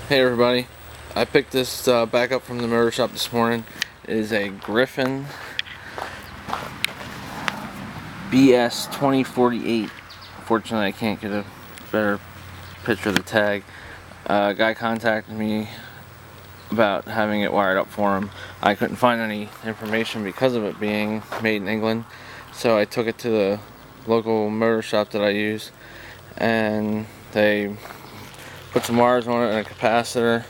Hey everybody, I picked this back up from the motor shop this morning. It is a Gryphon BS 2048. Unfortunately, I can't get a better picture of the tag. A guy contacted me about having it wired up for him. I couldn't find any information because of it being made in England, so I took it to the local motor shop that I use, and they put some wires on it and a capacitor.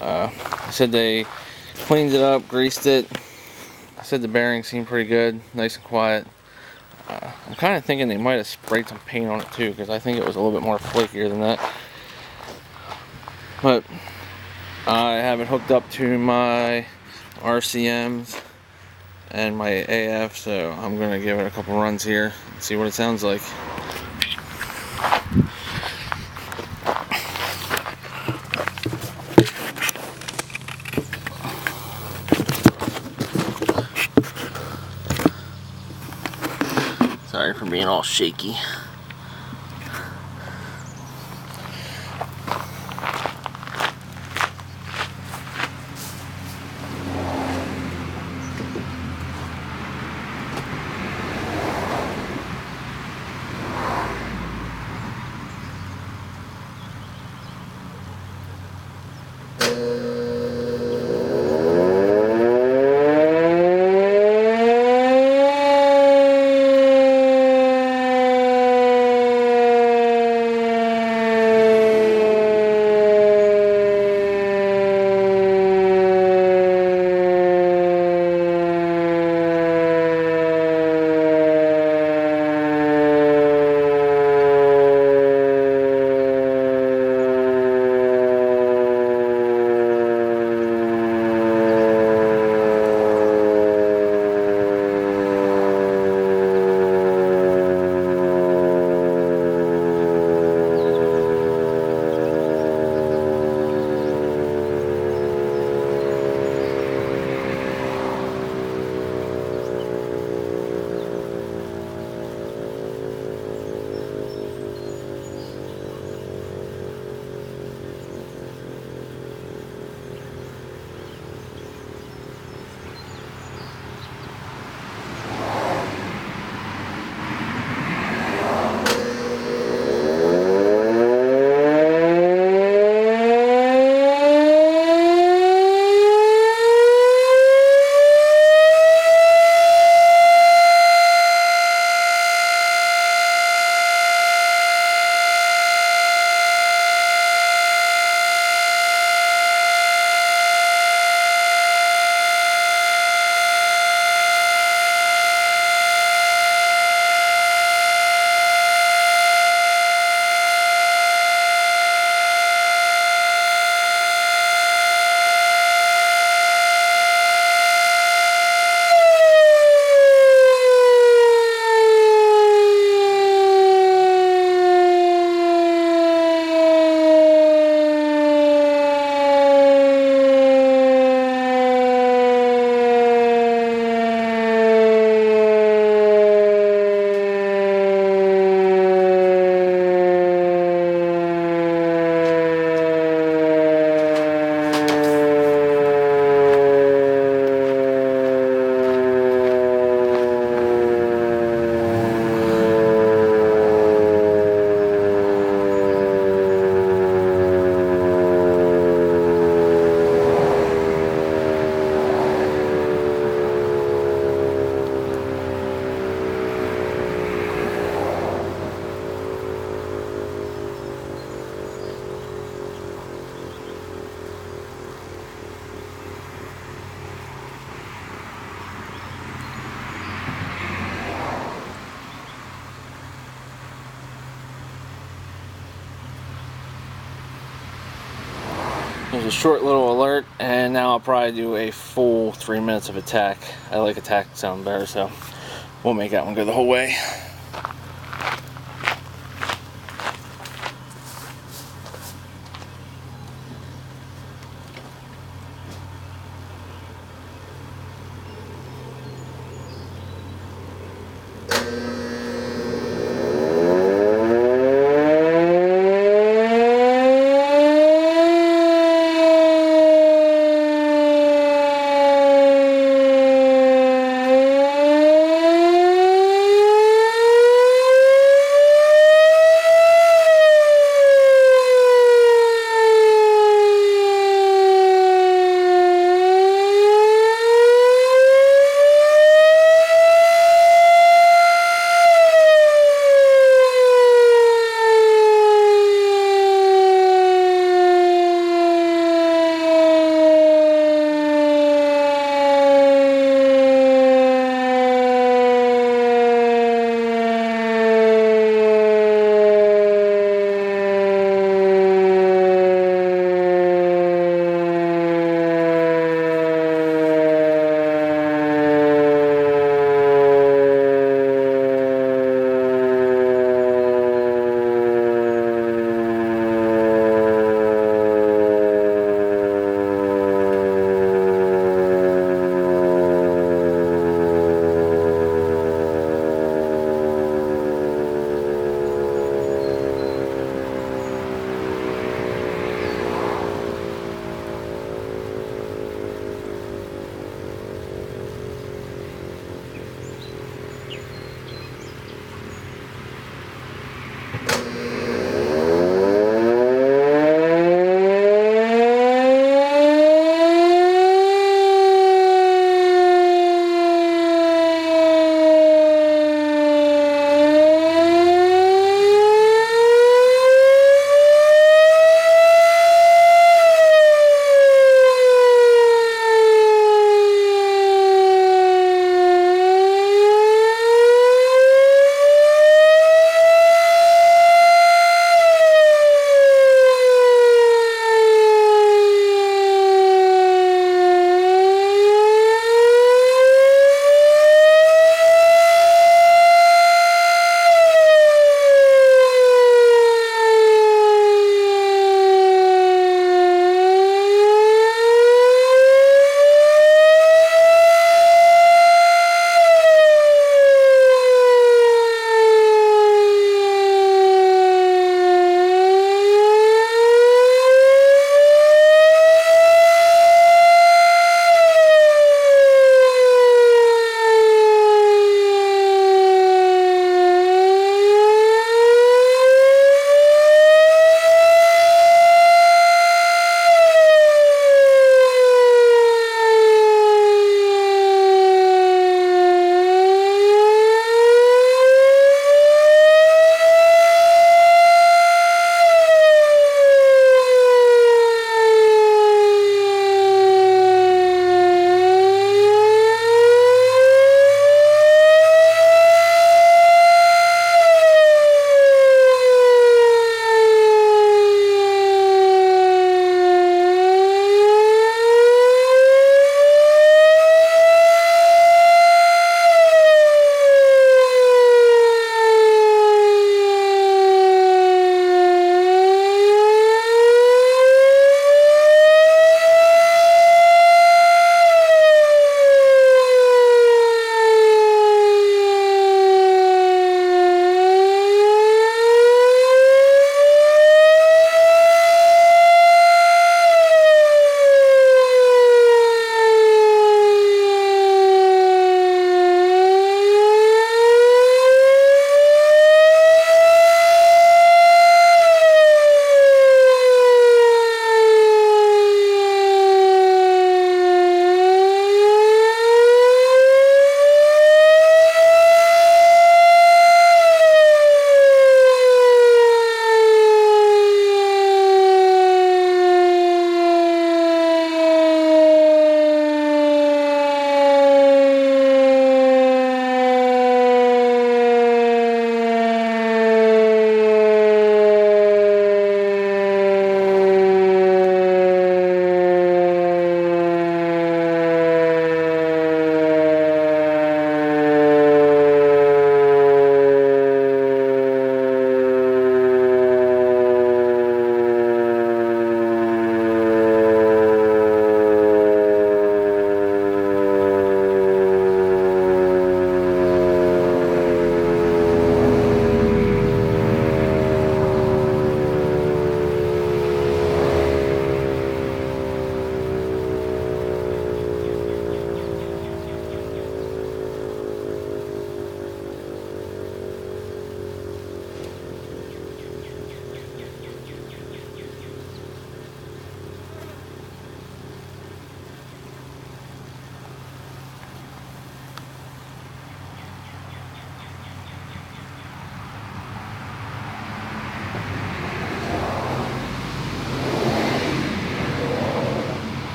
I said they cleaned it up, greased it. I said the bearings seemed pretty good, nice and quiet. I'm kind of thinking they might have sprayed some paint on it too, because I think it was a little bit more flakier than that. But I have it hooked up to my RCMs and my AF, so I'm going to give it a couple runs here and see what it sounds like. Sorry for being all shaky. There's a short little alert, and now I'll probably do a full 3 minutes of attack. I like attack sound better, so we'll make that one go the whole way.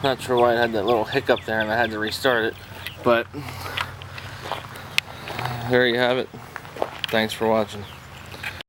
Not sure why it had that little hiccup there and I had to restart it, but there you have it. Thanks for watching.